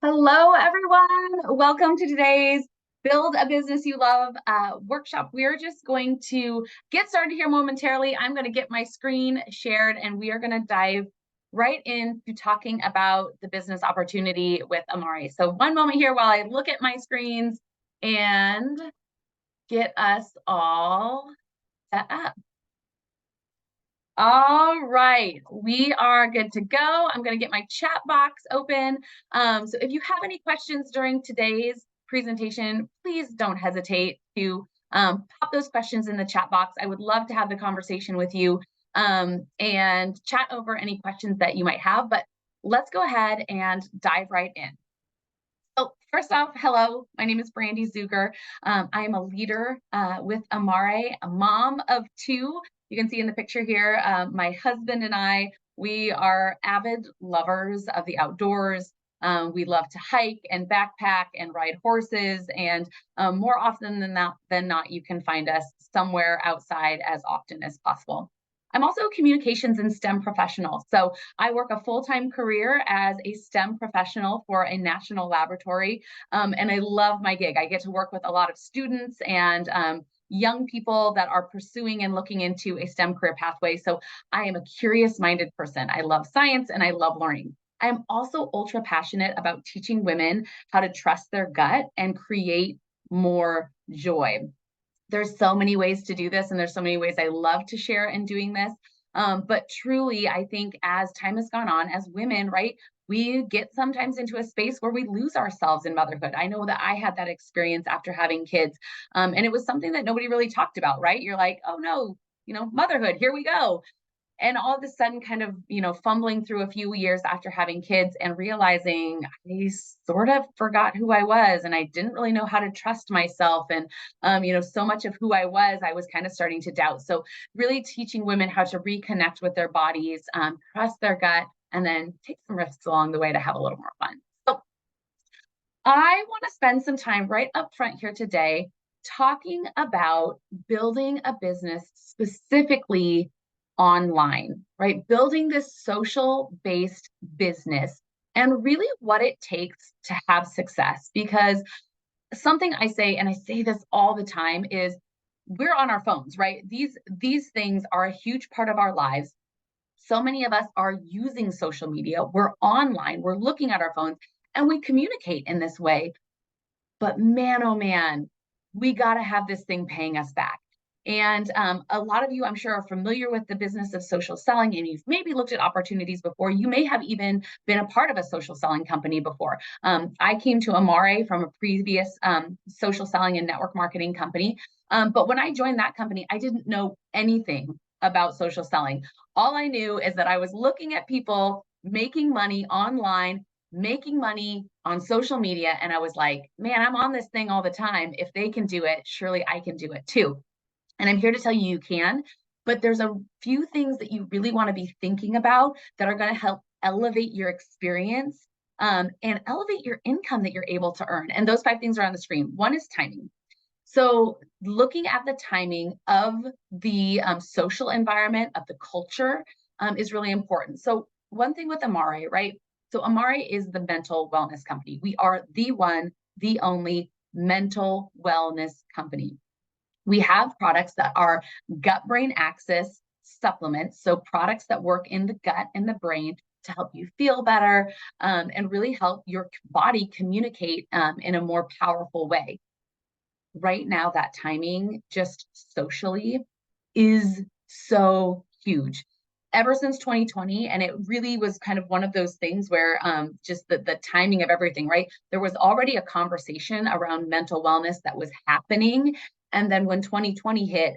Hello, everyone. Welcome to today's Build a Business You Love workshop. We're just going to get started here momentarily. I'm going to get my screen shared and we are going to dive right into talking about the business opportunity with Amare. So one moment here while I look at my screens and get us all set up. All right, we are good to go. I'm going to get my chat box open. So if you have any questions during today's presentation, please don't hesitate to pop those questions in the chat box. I would love to have the conversation with you and chat over any questions that you might have, but let's go ahead and dive right in. So first off, hello, my name is Brandy Zuger. I am a leader with Amare, a mom of two. You can see in the picture here, my husband and I, we are avid lovers of the outdoors. We love to hike and backpack and ride horses. And more often than not, you can find us somewhere outside as often as possible. I'm also a communications and STEM professional. So I work a full-time career as a STEM professional for a national laboratory, and I love my gig. I get to work with a lot of students and young people that are pursuing and looking into a STEM career pathway. So I am a curious-minded person. I love science and I love learning. I am also ultra passionate about teaching women how to trust their gut and create more joy. There's so many ways to do this, and there's so many ways I love to share in doing this. But truly, I think as time has gone on, as women, right, we get sometimes into a space where we lose ourselves in motherhood. I know that I had that experience after having kids, and it was something that nobody really talked about, right? You're like, oh no, motherhood, here we go. And all of a sudden, kind of, fumbling through a few years after having kids and realizing I sort of forgot who I was and I didn't really know how to trust myself. And, so much of who I was kind of starting to doubt. So really teaching women how to reconnect with their bodies, trust their gut, and then take some risks along the way to have a little more fun. So I want to spend some time right up front here today talking about building a business specifically online, right? Building this social-based business and really what it takes to have success. Because something I say, and I say this all the time, is we're on our phones, right? These things are a huge part of our lives. So many of us are using social media. We're online, we're looking at our phones, and we communicate in this way. But man, oh man, we got to have this thing paying us back. And a lot of you, I'm sure, are familiar with the business of social selling, and you've maybe looked at opportunities before. You may have even been a part of a social selling company before. I came to Amare from a previous social selling and network marketing company. But when I joined that company, I didn't know anything about social selling. All I knew is that I was looking at people making money online, making money on social media. And I was like, man, I'm on this thing all the time. If they can do it, surely I can do it too. And I'm here to tell you, you can, but there's a few things that you really want to be thinking about that are going to help elevate your experience and elevate your income that you're able to earn. And those 5 things are on the screen. One is timing. So looking at the timing of the social environment, of the culture is really important. So one thing with Amare, right? So Amare is the mental wellness company. We are the one, the only mental wellness company. We have products that are gut-brain axis supplements, so products that work in the gut and the brain to help you feel better and really help your body communicate in a more powerful way. Right now, that timing just socially is so huge. Ever since 2020, and it really was kind of one of those things where just the timing of everything, right? There was already a conversation around mental wellness that was happening. And then when 2020 hit,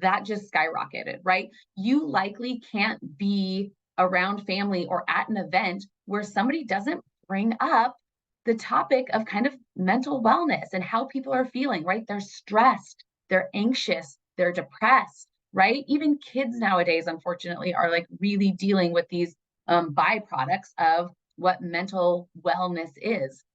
that just skyrocketed, right? You likely can't be around family or at an event where somebody doesn't bring up the topic of kind of mental wellness and how people are feeling, right? They're stressed, they're anxious, they're depressed, right? Even kids nowadays, unfortunately, are like really dealing with these byproducts of what mental wellness is.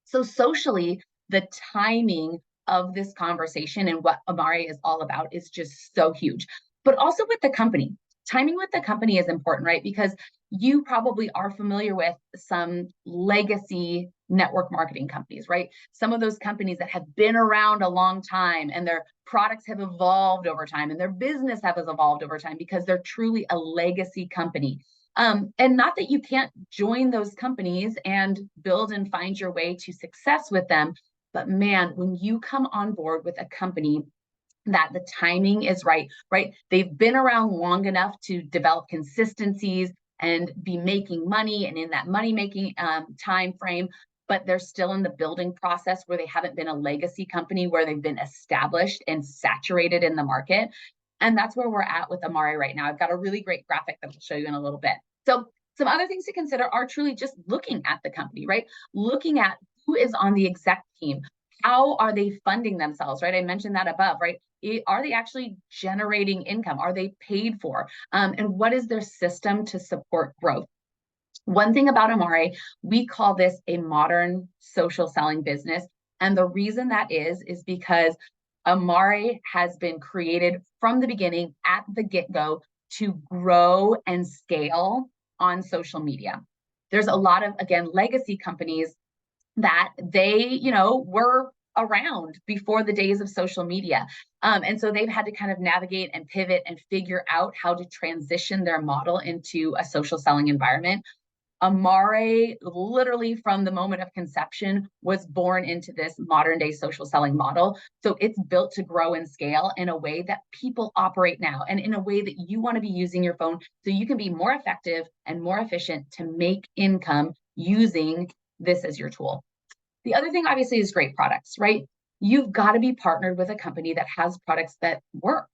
So socially, the timing of this conversation and what Amare is all about is just so huge. But also with the company, timing with the company is important, right? Because you probably are familiar with some legacy network marketing companies, right? Some of those companies that have been around a long time and their products have evolved over time and their business has evolved over time because they're truly a legacy company. And not that you can't join those companies and build and find your way to success with them, but man, when you come on board with a company that the timing is right, right? They've been around long enough to develop consistencies and be making money and in that money making time frame, but they're still in the building process where they haven't been a legacy company where they've been established and saturated in the market. And that's where we're at with Amare right now. I've got a really great graphic that I'll show you in a little bit. So some other things to consider are truly just looking at the company, right? Looking at who is on the exec team. How are they funding themselves, right? I mentioned that above, right? Are they actually generating income? Are they paid for? And what is their system to support growth? One thing about Amare, we call this a modern social selling business. And the reason that is because Amare has been created from the beginning at the get-go to grow and scale on social media. There's a lot of, again, legacy companies that they, were around before the days of social media. And so they've had to kind of navigate and pivot and figure out how to transition their model into a social selling environment. Amare, literally from the moment of conception, was born into this modern day social selling model. So it's built to grow and scale in a way that people operate now and in a way that you want to be using your phone so you can be more effective and more efficient to make income using this as your tool. The other thing, obviously, is great products, right? You've got to be partnered with a company that has products that work.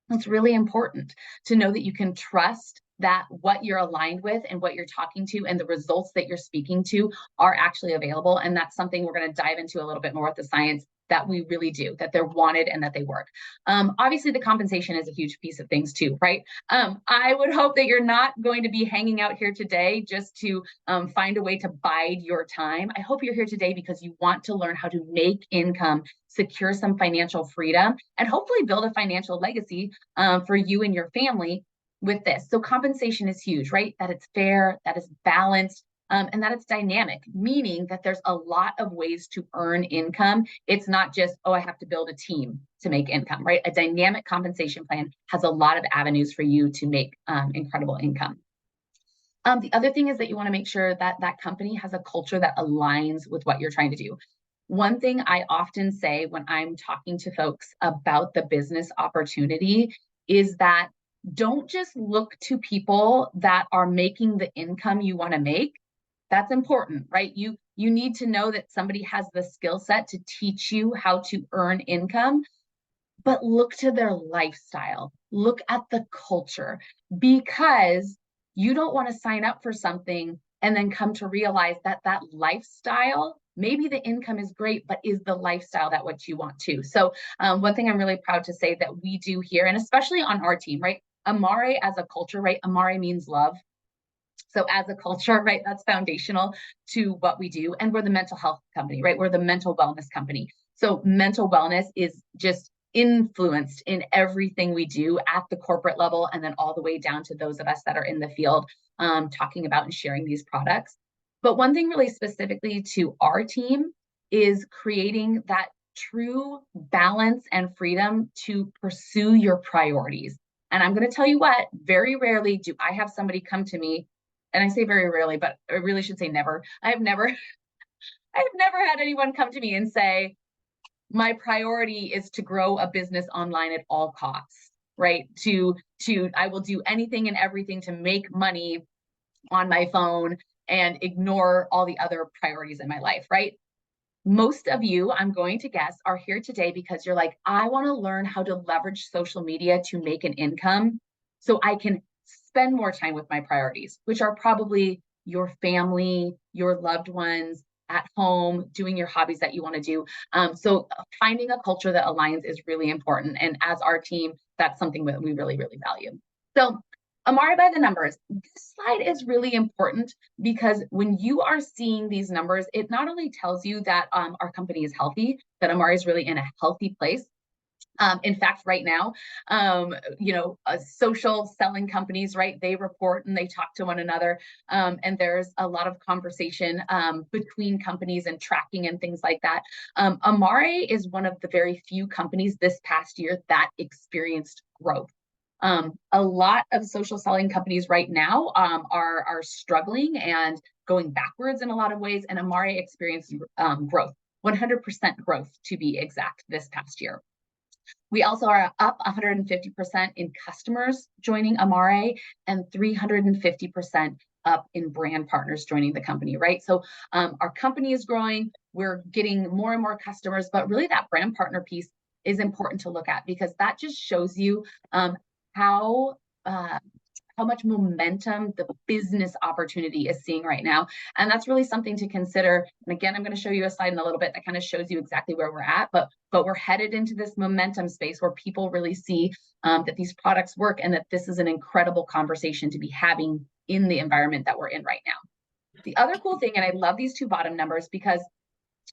It's really important to know that you can trust that what you're aligned with and what you're talking to and the results that you're speaking to are actually available. And that's something we're going to dive into a little bit more with the science that we really do, that they're wanted and that they work. Obviously, the compensation is a huge piece of things too, right? I would hope that you're not going to be hanging out here today just to find a way to bide your time. I hope you're here today because you want to learn how to make income, secure some financial freedom, and hopefully build a financial legacy for you and your family with this. So compensation is huge, right? That it's fair, that it's balanced, and that it's dynamic, meaning that there's a lot of ways to earn income. It's not just, oh, I have to build a team to make income, right? A dynamic compensation plan has a lot of avenues for you to make incredible income. The other thing is that you want to make sure that that company has a culture that aligns with what you're trying to do. One thing I often say when I'm talking to folks about the business opportunity is that don't just look to people that are making the income you want to make. That's important, right? You need to know that somebody has the skill set to teach you how to earn income, but look to their lifestyle. Look at the culture, because you don't want to sign up for something and then come to realize that that lifestyle, maybe the income is great, but is the lifestyle that what you want to? So one thing I'm really proud to say that we do here, and especially on our team, right? Amare as a culture, right? Amare means love. So as a culture, right, that's foundational to what we do. And we're the mental health company, right? We're the mental wellness company. So mental wellness is just influenced in everything we do at the corporate level, and then all the way down to those of us that are in the field talking about and sharing these products. But one thing really specifically to our team is creating that true balance and freedom to pursue your priorities. And I'm going to tell you what, very rarely do I have somebody come to me, and I say very rarely, but I really should say never. I have never had anyone come to me and say, my priority is to grow a business online at all costs, right? I will do anything and everything to make money on my phone and ignore all the other priorities in my life, right? Most of you, I'm going to guess, are here today because you're like, I want to learn how to leverage social media to make an income so I can spend more time with my priorities, which are probably your family, your loved ones, at home, doing your hobbies that you want to do. So finding a culture that aligns is really important. And as our team, that's something that we really, really value. So Amare by the numbers. This slide is really important because when you are seeing these numbers, it not only tells you that our company is healthy, that Amare is really in a healthy place, In fact, right now, social selling companies, right? They report and they talk to one another, and there's a lot of conversation between companies and tracking and things like that. Amare is one of the very few companies this past year that experienced growth. A lot of social selling companies right now are struggling and going backwards in a lot of ways, and Amare experienced growth, 100% growth to be exact, this past year. We also are up 150% in customers joining Amare and 350% up in brand partners joining the company, right? So our company is growing, we're getting more and more customers, but really that brand partner piece is important to look at, because that just shows you how much momentum the business opportunity is seeing right now. And that's really something to consider. And again, I'm going to show you a slide in a little bit that kind of shows you exactly where we're at, but we're headed into this momentum space where people really see that these products work, and that this is an incredible conversation to be having in the environment that we're in right now. The other cool thing, and I love these two bottom numbers, because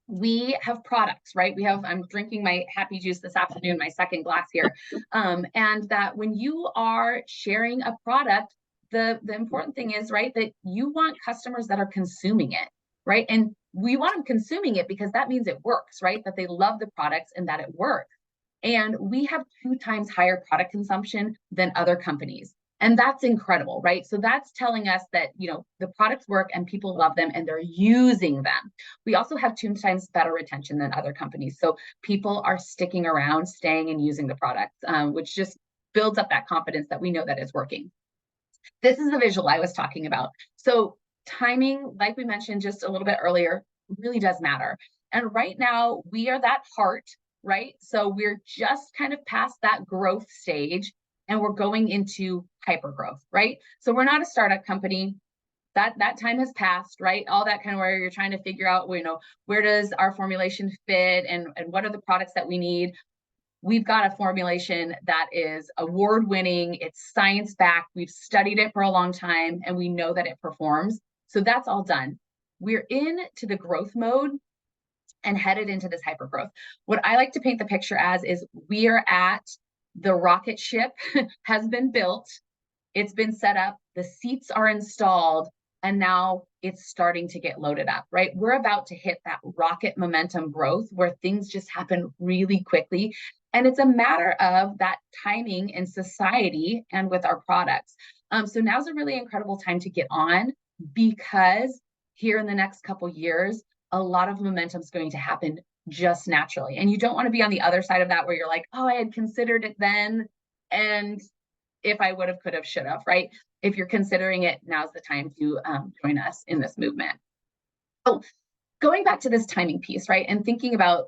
we have products, right? I'm drinking my happy juice this afternoon, my second glass here. And that when you are sharing a product, the important thing is, right, that you want customers that are consuming it, right? And we want them consuming it because that means it works, right? That they love the products and that it works. And we have 2 times higher product consumption than other companies. And that's incredible, right? So that's telling us that, the products work and people love them and they're using them. We also have 2 times better retention than other companies. So people are sticking around, staying and using the products, which just builds up that confidence that we know that it's working. This is the visual I was talking about. So timing, like we mentioned just a little bit earlier, really does matter. And right now we are that heart, right? So we're just kind of past that growth stage, and we're going into hyper growth, right? So we're not a startup company. That time has passed, right? All that kind of where you're trying to figure out, where does our formulation fit and what are the products that we need? We've got a formulation that is award-winning, it's science-backed, we've studied it for a long time, and we know that it performs. So that's all done. We're into the growth mode and headed into this hyper growth. What I like to paint the picture as is we are at the rocket ship has been built, it's been set up, the seats are installed, and now it's starting to get loaded up, right? We're about to hit that rocket momentum growth where things just happen really quickly. And it's a matter of that timing in society and with our products. So now's a really incredible time to get on, because here in the next couple years, a lot of momentum is going to happen just naturally. And you don't want to be on the other side of that where you're like, oh, I had considered it then, and if I would have, could have, should have, right? If you're considering it, now's the time to join us in this movement. So going back to this timing piece, right? And thinking about,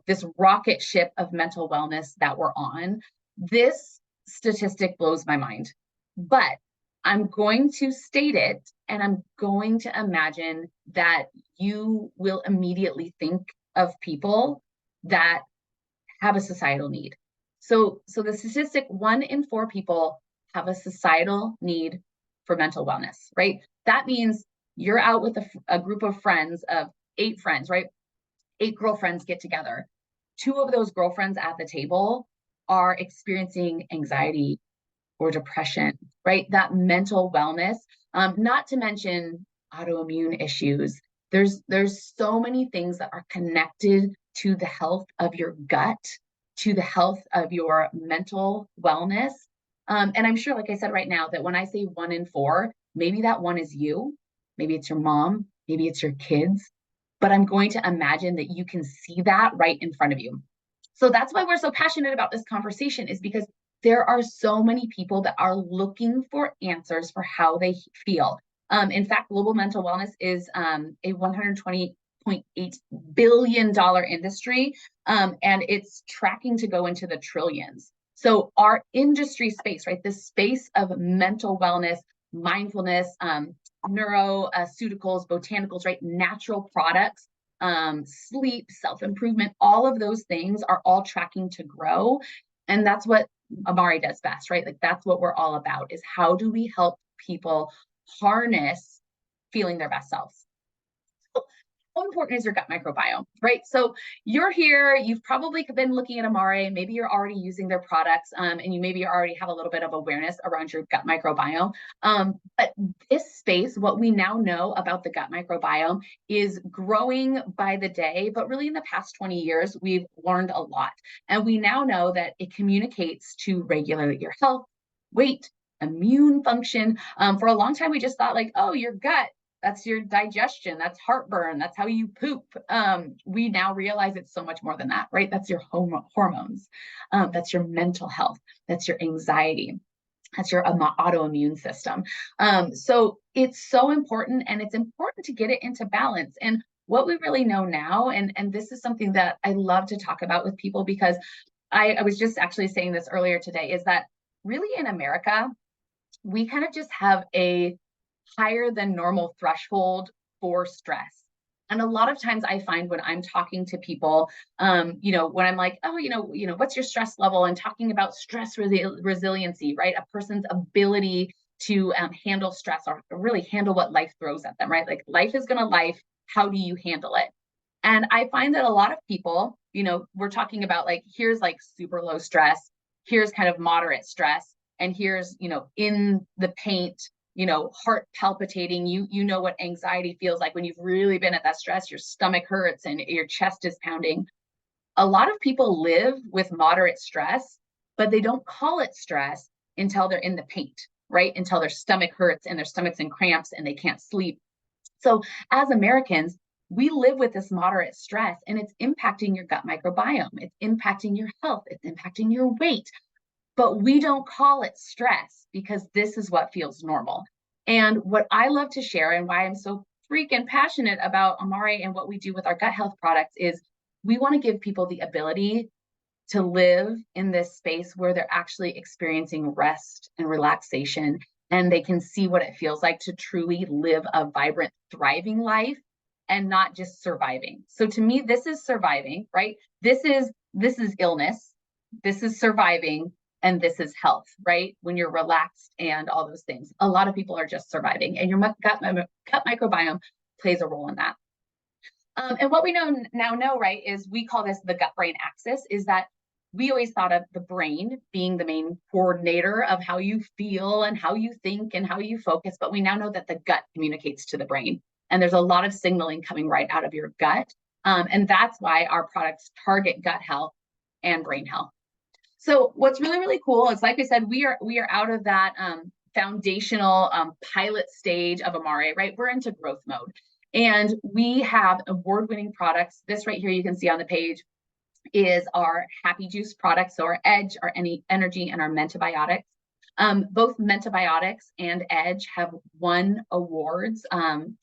this rocket ship of mental wellness that we're on, this statistic blows my mind, but I'm going to state it, and I'm going to imagine that you will immediately think of people that have a societal need. So the statistic, 1 in 4 people have a societal need for mental wellness, right? That means you're out with a group of friends of 8 friends, right? 8 girlfriends get together. 2 of those girlfriends at the table are experiencing anxiety or depression, right? That mental wellness, not to mention autoimmune issues. There's so many things that are connected to the health of your gut, to the health of your mental wellness. And I'm sure, like I said right now, that when I say 1 in 4, maybe that 1 is you, maybe it's your mom, maybe it's your kids, but I'm going to imagine that you can see that right in front of you. So that's why we're so passionate about this conversation, is because there are so many people that are looking for answers for how they feel. In fact, global mental wellness is a $120.8 billion industry, and it's tracking to go into the trillions. So our industry space, right, this space of mental wellness, mindfulness, neuroceuticals, botanicals, right, natural products, sleep, self-improvement, all of those things are all tracking to grow. And that's what Amare does best, right? Like that's what we're all about, is how do we help people harness feeling their best selves? So how important is your gut microbiome, right? So you're here, you've probably been looking at Amare, maybe you're already using their products, and you maybe already have a little bit of awareness around your gut microbiome. But this space, what we now know about the gut microbiome is growing by the day, but really in the past 20 years, we've learned a lot. And we now know that it communicates to regulate your health, weight, immune function. For a long time, we just thought like, oh, your gut, that's your digestion, that's heartburn, that's how you poop. We now realize it's so much more than that, right? That's your hormones, that's your mental health, that's your anxiety, that's your autoimmune system. So it's so important, and it's important to get it into balance. And what we really know now, and this is something that I love to talk about with people, because I was just actually saying this earlier today, is that really in America, we kind of just have a higher than normal threshold for stress. And a lot of times I find when I'm talking to people, when I'm like, oh, what's your stress level? And talking about stress resiliency, right? A person's ability to handle stress, or really handle what life throws at them, right? Like life is going to life. How do you handle it? And I find that a lot of people, we're talking about like, here's like super low stress, here's kind of moderate stress, and here's, in the paint, heart palpitating. You know what anxiety feels like when you've really been at that stress, your stomach hurts and your chest is pounding. A lot of people live with moderate stress, but they don't call it stress until they're in the paint, right? Until their stomach hurts and their stomach's in cramps and they can't sleep. So as Americans, we live with this moderate stress, and it's impacting your gut microbiome. It's impacting your health. It's impacting your weight. But we don't call it stress because this is what feels normal. And what I love to share, and why I'm so freaking passionate about Amare and what we do with our gut health products, is we want to give people the ability to live in this space where they're actually experiencing rest and relaxation, and they can see what it feels like to truly live a vibrant, thriving life and not just surviving. So to me, this is surviving, right? This is illness, this is surviving, and this is health, right? When you're relaxed and all those things. A lot of people are just surviving, and your gut microbiome plays a role in that. And what we now know, right, is we call this the gut-brain axis, is that we always thought of the brain being the main coordinator of how you feel and how you think and how you focus, but we now know that the gut communicates to the brain. And there's a lot of signaling coming right out of your gut. And that's why our products target gut health and brain health. So what's really, really cool is, like I said, we are out of that foundational pilot stage of Amare, right? We're into growth mode. And we have award-winning products. This right here, you can see on the page, is our Happy Juice products. So our Edge, our Energy, and our Mentibiotics. Both Mentibiotics and Edge have won awards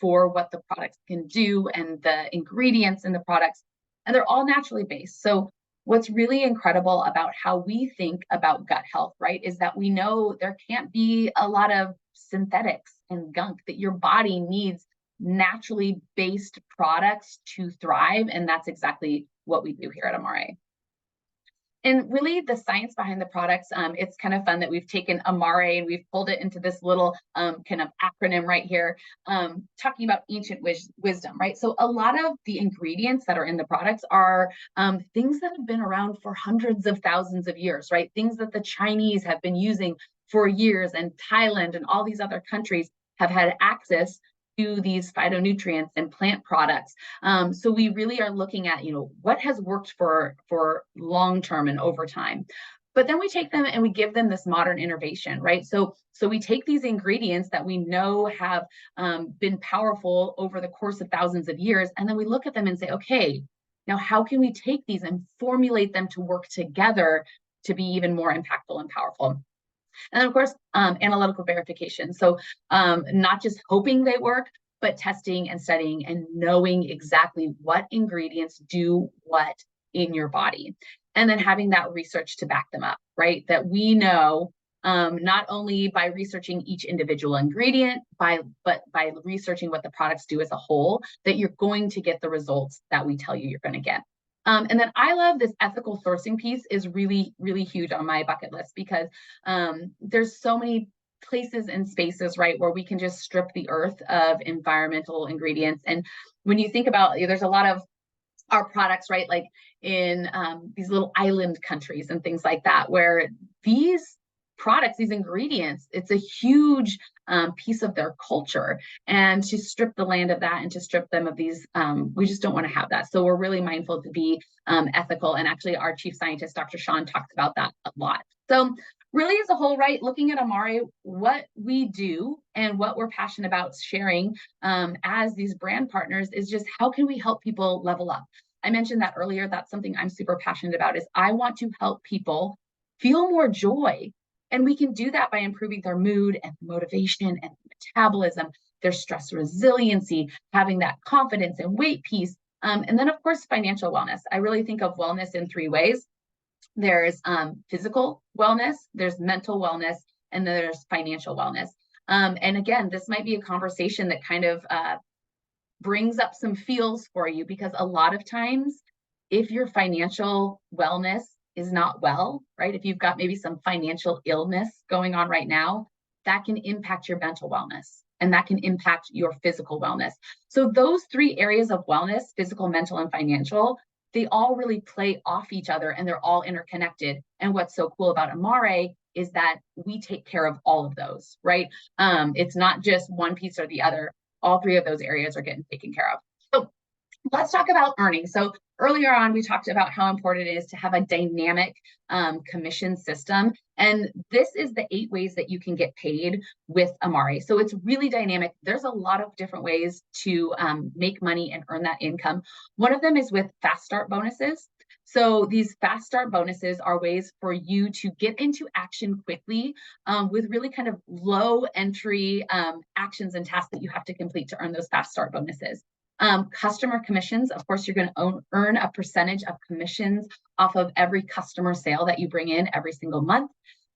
for what the products can do and the ingredients in the products, and they're all naturally based. So what's really incredible about how we think about gut health, right, is that we know there can't be a lot of synthetics and gunk, that your body needs naturally based products to thrive. And that's exactly what we do here at Amare. And really the science behind the products, it's kind of fun that we've taken Amare and we've pulled it into this little kind of acronym right here, talking about ancient wisdom, right? So a lot of the ingredients that are in the products are things that have been around for hundreds of thousands of years, right? Things that the Chinese have been using for years, and Thailand and all these other countries have had access to these phytonutrients and plant products. So we really are looking at, what has worked for long term and over time. But then we take them and we give them this modern innovation, right? So we take these ingredients that we know have been powerful over the course of thousands of years, and then we look at them and say, okay, now how can we take these and formulate them to work together to be even more impactful and powerful? And then, of course, analytical verification. So not just hoping they work, but testing and studying and knowing exactly what ingredients do what in your body. And then having that research to back them up, right? That we know not only by researching each individual ingredient, but by researching what the products do as a whole, that you're going to get the results that we tell you you're going to get. And then I love this ethical sourcing piece, is really, really huge on my bucket list, because there's so many places and spaces, right, where we can just strip the earth of environmental ingredients. And when you think about, there's a lot of our products, right, like in these little island countries and things like that, where these products, these ingredients, it's a huge piece of their culture. And to strip the land of that and to strip them of these, we just don't want to have that. So we're really mindful to be ethical. And actually, our chief scientist, Dr. Sean, talks about that a lot. So really as a whole, right, looking at Amare, what we do and what we're passionate about sharing as these brand partners is just how can we help people level up? I mentioned that earlier. That's something I'm super passionate about, is I want to help people feel more joy. And we can do that by improving their mood and motivation and metabolism, their stress resiliency, having that confidence and weight piece. And then, of course, financial wellness. I really think of wellness in three ways. There's physical wellness, there's mental wellness, and then there's financial wellness. And again, this might be a conversation that kind of brings up some feels for you, because a lot of times, if your financial wellness is not well, right, if you've got maybe some financial illness going on right now, that can impact your mental wellness and that can impact your physical wellness. So those three areas of wellness, physical, mental, and financial, they all really play off each other and they're all interconnected. And what's so cool about Amare is that we take care of all of those, right? It's not just one piece or the other. All three of those areas are getting taken care of. So let's talk about earnings. So earlier on, we talked about how important it is to have a dynamic commission system. And this is the 8 ways that you can get paid with Amare. So it's really dynamic. There's a lot of different ways to make money and earn that income. One of them is with fast start bonuses. So these fast start bonuses are ways for you to get into action quickly with really kind of low entry actions and tasks that you have to complete to earn those fast start bonuses. Customer commissions, of course, you're going to earn a percentage of commissions off of every customer sale that you bring in every single month.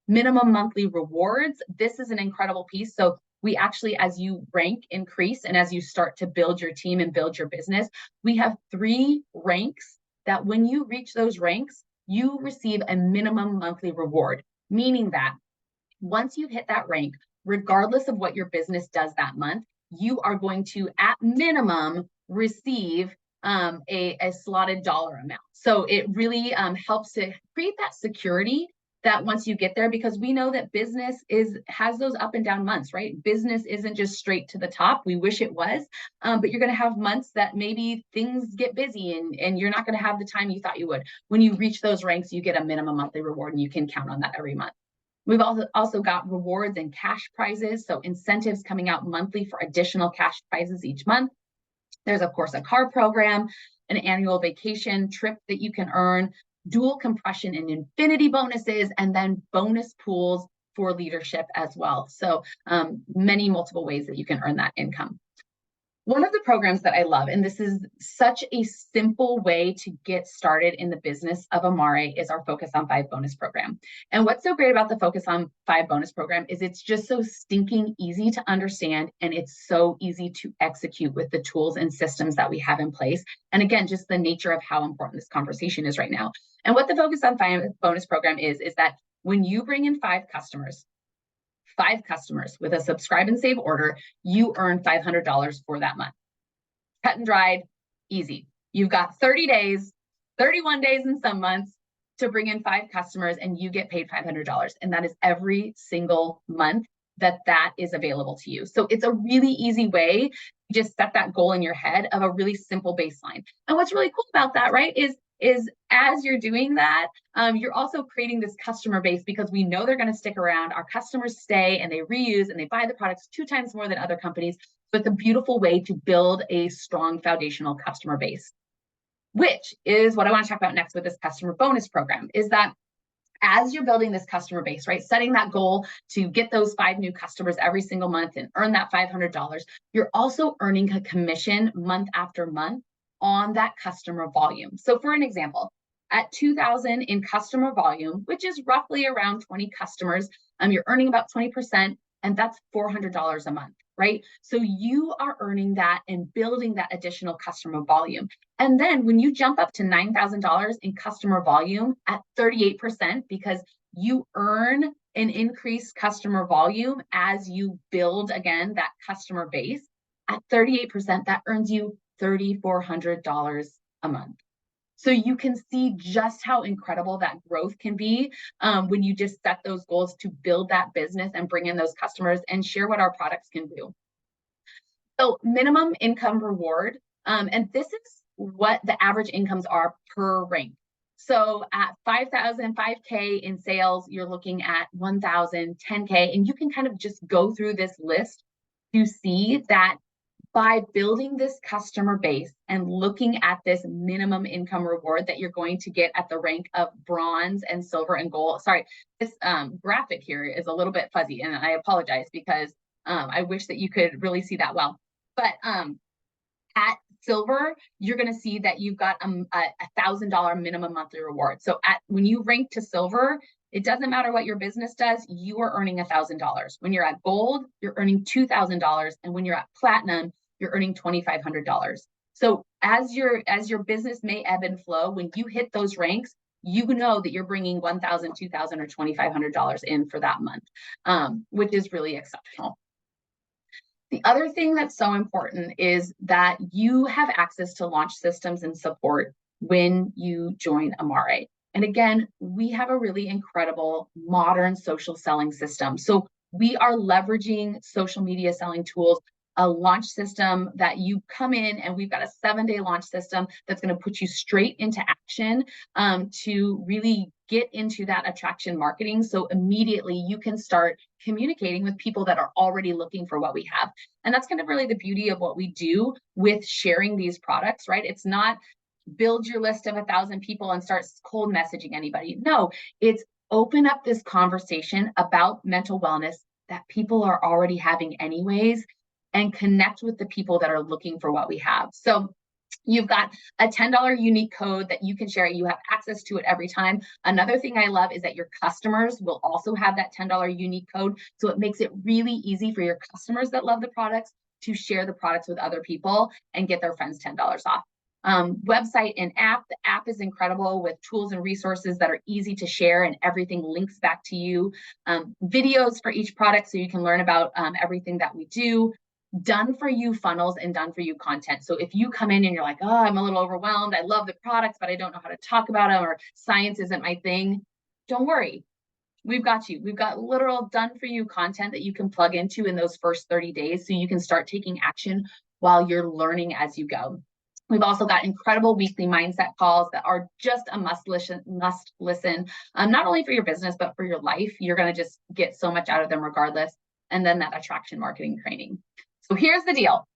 Minimum monthly rewards. This is an incredible piece. So we actually, as you rank increase and as you start to build your team and build your business, we have 3 ranks that when you reach those ranks, you receive a minimum monthly reward, meaning that once you hit that rank, regardless of what your business does that month, you are going to, at minimum, receive a slotted dollar amount. So it really helps to create that security that once you get there, because we know that business has those up and down months, right? Business isn't just straight to the top. We wish it was, but you're going to have months that maybe things get busy and you're not going to have the time you thought you would. When you reach those ranks, you get a minimum monthly reward and you can count on that every month. We've also got rewards and cash prizes, so incentives coming out monthly for additional cash prizes each month. There's, of course, a car program, an annual vacation trip that you can earn, dual compression and infinity bonuses, and then bonus pools for leadership as well. So many multiple ways that you can earn that income. One of the programs that I love, and this is such a simple way to get started in the business of Amare, is our Focus on 5 bonus program. And what's so great about the Focus on 5 bonus program is it's just so stinking easy to understand, and it's so easy to execute with the tools and systems that we have in place. And again, just the nature of how important this conversation is right now. And what the Focus on 5 bonus program is that when you bring in 5 customers with a subscribe and save order, you earn $500 for that month. Cut and dried, easy. You've got 30 days, 31 days in some months to bring in 5 customers and you get paid $500. And that is every single month that is available to you. So it's a really easy way to just set that goal in your head of a really simple baseline. And what's really cool about that, right, is as you're doing that, you're also creating this customer base, because we know they're going to stick around. Our customers stay and they reuse and they buy the products 2 times more than other companies. So it's a beautiful way to build a strong foundational customer base, which is what I want to talk about next with this customer bonus program, is that as you're building this customer base, right, setting that goal to get those 5 new customers every single month and earn that $500, you're also earning a commission month after month on that customer volume. So for an example, at 2,000 in customer volume, which is roughly around 20 customers, you're earning about 20%, and that's $400 a month, right? So you are earning that and building that additional customer volume. And then when you jump up to $9,000 in customer volume at 38%, because you earn an increased customer volume as you build again that customer base at 38%, that earns you $3,400 a month. So you can see just how incredible that growth can be when you just set those goals to build that business and bring in those customers and share what our products can do. So minimum income reward, and this is what the average incomes are per rank. So at 5,000, 5K in sales, you're looking at 1,000, 10K, and you can kind of just go through this list to see that by building this customer base and looking at this minimum income reward that you're going to get at the rank of bronze and silver and gold. Sorry, this graphic here is a little bit fuzzy, and I apologize because I wish that you could really see that well. But at silver, you're going to see that you've got a $1,000 minimum monthly reward. So when you rank to silver, it doesn't matter what your business does, you are earning $1,000. When you're at gold, you're earning $2,000, and when you're at platinum, you're earning $2,500. So as your business may ebb and flow, when you hit those ranks, you know that you're bringing $1,000, $2,000, or $2,500 in for that month, which is really exceptional. The other thing that's so important is that you have access to launch systems and support when you join Amare. And again, we have a really incredible modern social selling system. So we are leveraging social media selling tools, a launch system that you come in, and we've got a 7-day launch system that's going to put you straight into action to really get into that attraction marketing. So immediately you can start communicating with people that are already looking for what we have. And that's kind of really the beauty of what we do with sharing these products, right? It's not build your list of 1,000 people and start cold messaging anybody. No, it's open up this conversation about mental wellness that people are already having anyways, and connect with the people that are looking for what we have. So you've got a $10 unique code that you can share. You have access to it every time. Another thing I love is that your customers will also have that $10 unique code. So it makes it really easy for your customers that love the products to share the products with other people and get their friends $10 off. Website and app. The app is incredible with tools and resources that are easy to share, and everything links back to you. Videos for each product so you can learn about everything that we do. Done for you funnels and done for you content. So if you come in and you're like, oh, I'm a little overwhelmed, I love the products, but I don't know how to talk about them, or science isn't my thing, don't worry. We've got you. We've got literal done for you content that you can plug into in those first 30 days so you can start taking action while you're learning as you go. We've also got incredible weekly mindset calls that are just a must listen, not only for your business, but for your life. You're going to just get so much out of them regardless. And then that attraction marketing training. So here's the deal.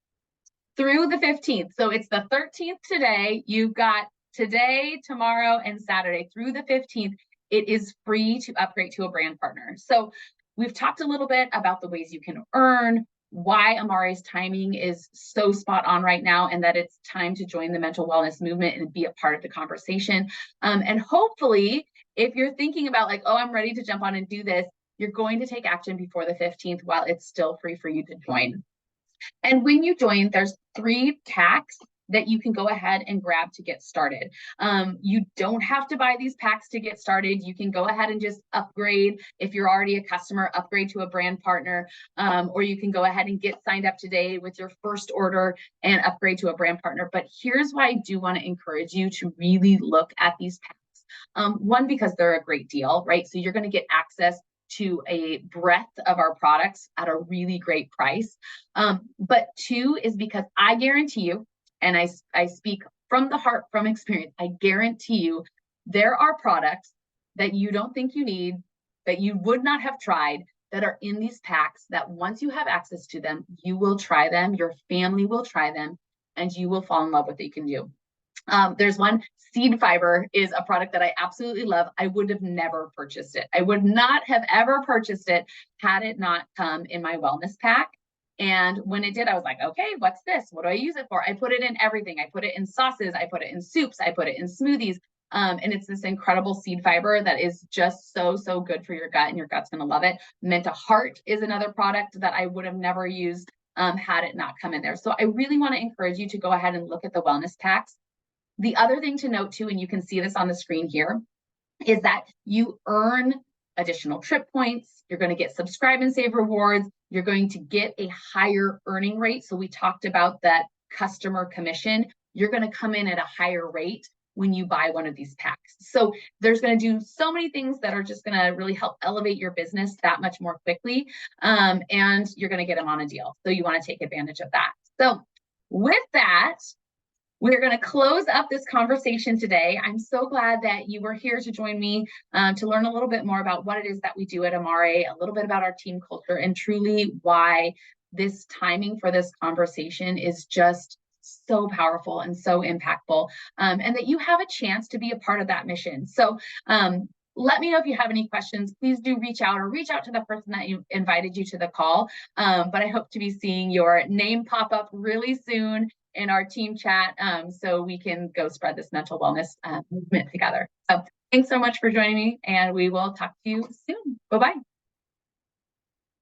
Through the 15th, so it's the 13th today, you've got today, tomorrow, and Saturday. Through the 15th, it is free to upgrade to a brand partner. So we've talked a little bit about the ways you can earn, why Amare's timing is so spot on right now, and that it's time to join the mental wellness movement and be a part of the conversation. And hopefully, if you're thinking about like, oh, I'm ready to jump on and do this, you're going to take action before the 15th while it's still free for you to join. And when you join, there's 3 packs that you can go ahead and grab to get started. You don't have to buy these packs to get started. You can go ahead and just upgrade. If you're already a customer, upgrade to a brand partner, or you can go ahead and get signed up today with your first order and upgrade to a brand partner. But here's why I do want to encourage you to really look at these packs. One, because they're a great deal, right? So you're going to get access to a breadth of our products at a really great price. But 2 is because I guarantee you, and I speak from the heart, from experience, I guarantee you there are products that you don't think you need, that you would not have tried, that are in these packs, that once you have access to them, you will try them, your family will try them, and you will fall in love with what you can do. There's one, seed fiber is a product that I absolutely love. I would have never purchased it. I would not have ever purchased it had it not come in my wellness pack. And when it did, I was like, okay, what's this? What do I use it for? I put it in everything. I put it in sauces. I put it in soups. I put it in smoothies. And it's this incredible seed fiber that is just so, so good for your gut, and your gut's going to love it. Menta Heart is another product that I would have never used had it not come in there. So I really want to encourage you to go ahead and look at the wellness packs. The other thing to note too, and you can see this on the screen here, is that you earn additional trip points. You're going to get subscribe and save rewards. You're going to get a higher earning rate. So we talked about that customer commission. You're going to come in at a higher rate when you buy one of these packs. So there's going to do so many things that are just going to really help elevate your business that much more quickly. And you're going to get them on a deal. So you want to take advantage of that. So with that, we're going to close up this conversation today. I'm so glad that you were here to join me to learn a little bit more about what it is that we do at Amare, a little bit about our team culture, and truly why this timing for this conversation is just so powerful and so impactful, and that you have a chance to be a part of that mission. So let me know if you have any questions. Please do reach out to the person that invited you to the call. But I hope to be seeing your name pop up really soon in our team chat, so we can go spread this mental wellness movement together. So thanks so much for joining me, and we will talk to you soon. Bye-bye.